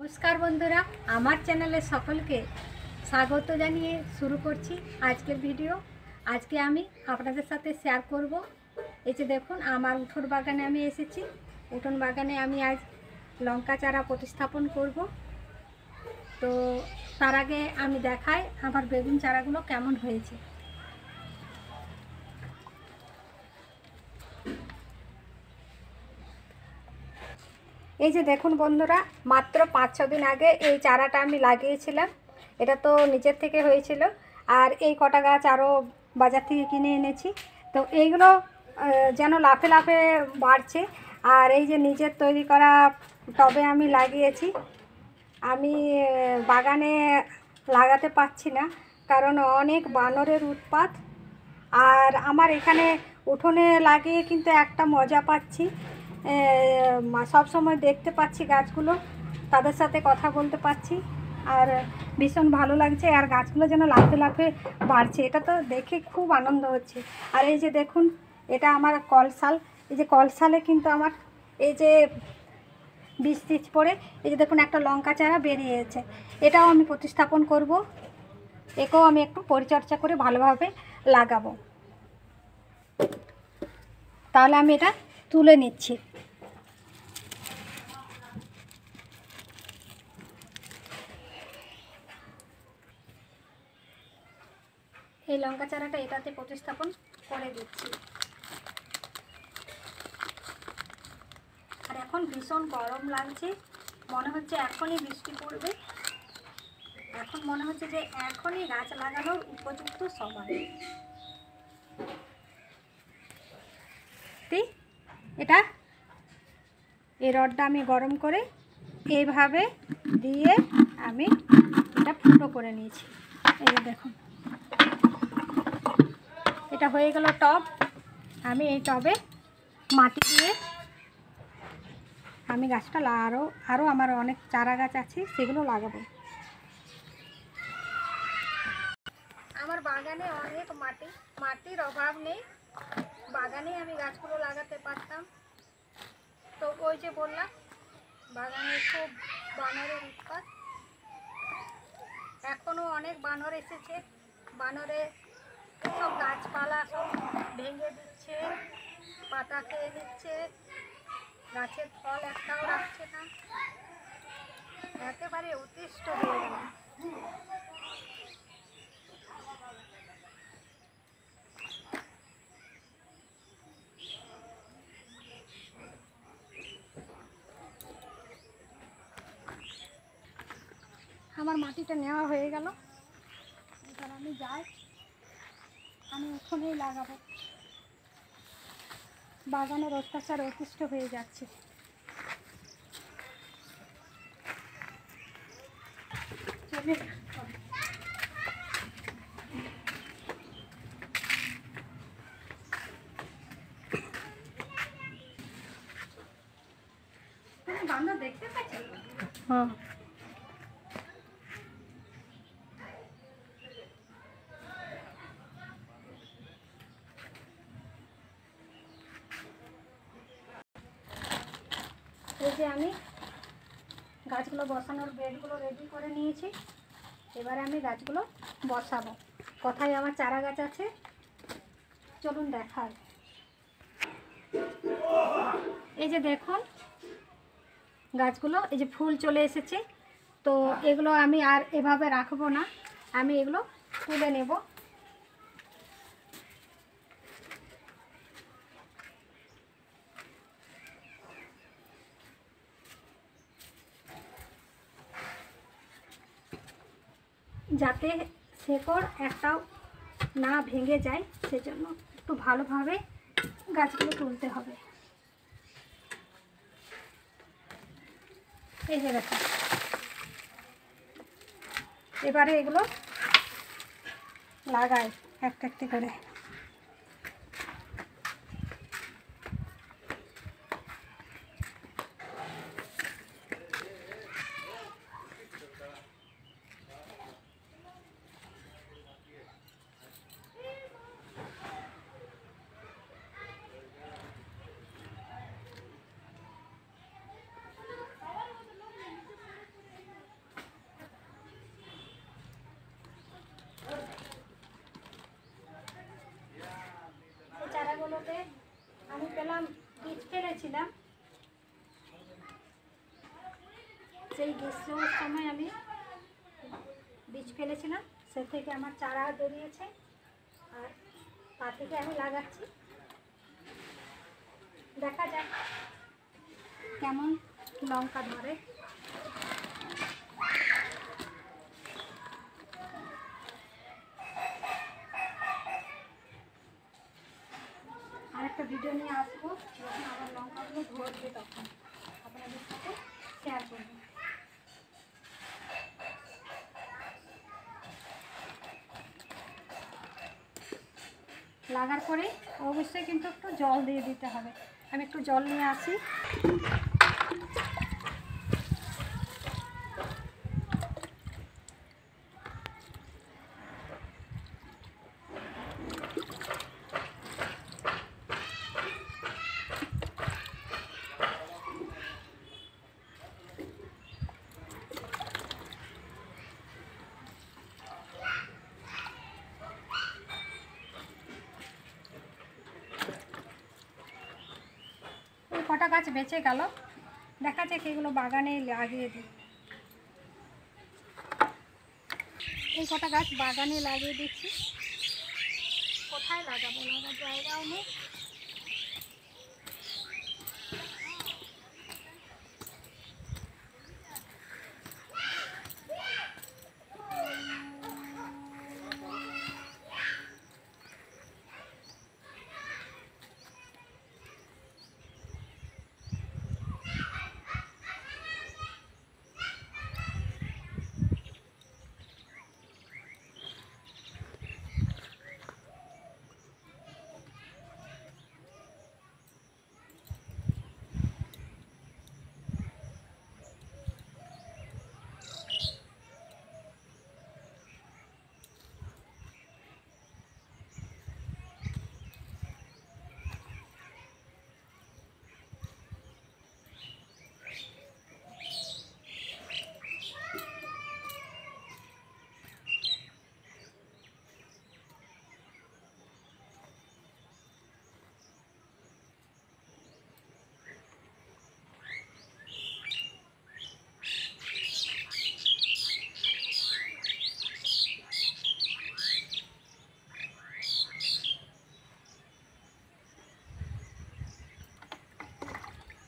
নমস্কার বন্ধুরা, আমার চ্যানেলে সকলকে স্বাগত জানিয়ে শুরু করছি আজকের ভিডিও। আজকে আমি আপনাদের সাথে শেয়ার করব, এই যে দেখুন আমার উঠোন বাগানে আমি এসেছি। উঠোন বাগানে আমি আজ লঙ্কা চারা প্রতিস্থাপন করব। তো তার আগে আমি দেখাই আমার বেগুন চারাগুলো কেমন হয়েছে। এই যে দেখুন বন্ধুরা, মাত্র 5-6 দিন আগে এই চারাটা আমি লাগিয়েছিলাম। এটা তো নিচের থেকে হয়েছিল, আর এই কটা গাছ আরও বাজার থেকে কিনে এনেছি। তো এইগুলো যেন লাফে লাফে বাড়ছে। আর এই যে নিজের তৈরি করা টবে আমি লাগিয়েছি। আমি বাগানে লাগাতে পারছি না, কারণ অনেক বানরের উৎপাত। আর আমার এখানে উঠোনে লাগিয়ে কিন্তু একটা মজা পাচ্ছি, সব সময় দেখতে পাচ্ছি গাছগুলো, তাদের সাথে কথা বলতে পারছি, আর ভীষণ ভালো লাগছে। আর গাছগুলো যেন লাফে লাফে বাড়ছে, এটা তো দেখে খুব আনন্দ হচ্ছে। আর এই যে দেখুন, এটা আমার কলসাল। এই যে কলসালে কিন্তু আমার এই যে বীজ পড়ে এই যে দেখুন একটা লঙ্কা চারা বেরিয়েছে। এটাও আমি প্রতিস্থাপন করব। একেও আমি একটু পরিচর্যা করে ভালোভাবে লাগাবো। তাহলে আমি এটা তুলে নিচ্ছি। এই লঙ্কা চারাটা এটাতে প্রতিস্থাপন করে দিচ্ছি। আর এখন ভীষণ গরম লাগছে, মনে হচ্ছে এখনই বৃষ্টি পড়বে। এখন মনে হচ্ছে যে এখনই গাছ লাগানোর উপযুক্ত সময়। এটা এই রডটা আমি গরম করে এইভাবে দিয়ে আমি এটা ফুটো করে নিয়েছি। এই যে দেখুন, এটা হয়ে গেল টব। আমি এই টবে মাটি দিয়ে আমি গাছটা আরও আমার অনেক চারা গাছ আছে, সেগুলো লাগাবো। আমার বাগানে অনেক মাটির অভাব নেই, বাগানে আমি গাছগুলো লাগাতে পারতাম। তো ওই যে বললাম, বাগানে খুব বানরের উৎপাত। এখনও অনেক বানর এসেছে। বানরে সব গাছপালা সব ভেঙে দিচ্ছে, পাতা খেয়ে নিচ্ছে, গাছের ফল একটাও রাখছে না, একেবারে অতিষ্ঠ হয়ে গেল। আমার মাটিটা নেওয়া হয়ে গেল, এবার আমি যাই, আমি ওখানেই লাগাবো। বাগানের অত্যাচার অতিষ্ঠ হয়ে যাচ্ছে। বান্দর দেখতে পাচ্ছি। হ্যাঁ, এই যে আমি গাছগুলো বসানোর বেডগুলো রেডি করে নিয়েছি। এবারে আমি গাছগুলো বসাবো। কোথায় আমার চারা গাছ আছে চলুন দেখাই। এই যে দেখুন গাছগুলো, এই যে ফুল চলে এসেছে। তো এগুলো আমি আর এভাবে রাখবো না, আমি এগুলো তুলে নেব। যাতে শেকড় একটাও না ভেঙে যায়, সেজন্য একটু ভালোভাবে গাছগুলো তুলতে হবে। এই যে দেখুন, এবারে এগুলো লাগাই একটা একটি করে। সেই গ্রীষ্মের সময় আমি বীজ ফেলেছিলাম, সে থেকে আমার চারা বেরিয়েছে আর তা থেকে আমি লাগাচ্ছি। দেখা যাক কেমন লঙ্কা ধরে। আরেকটা ভিডিও নিয়ে আসবো যখন আবার লঙ্কাগুলো ধরবে, তখন আপনাদের সাথে শেয়ার করবো। লাগার পরে অবশ্যই কিন্তু একটু জল দিয়ে দিতে হবে। আমি একটু জল নিয়ে আসি। কটা গাছ বেঁচে গেল, দেখা যাক এগুলো বাগানে লাগিয়ে দিই। এই কটা গাছ বাগানে লাগিয়ে দিচ্ছি। কোথায় লাগাবো, লাগার জায়গাও নেই।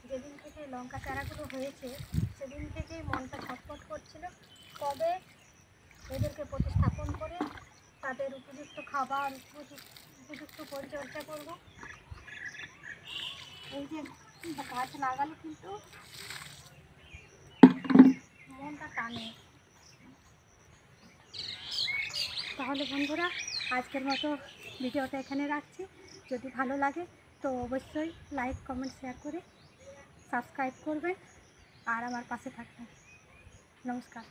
যেদিন থেকে লঙ্কা চারাগুলো হয়েছে সেদিন থেকেই মনটা ছটফট করছিল, কবে এদেরকে প্রতিস্থাপন করে তাদের উপযুক্ত খাবার, উপযুক্ত পরিচর্যা করব। এই যে গাছ লাগালে কিন্তু মনটা টানে। তাহলে বন্ধুরা, আজকের মতো ভিডিওটা এখানে রাখছি। যদি ভালো লাগে তো অবশ্যই লাইক, কমেন্ট, শেয়ার করে সাবস্ক্রাইব করবেন আর আমার পাশে থাকবেন। নমস্কার।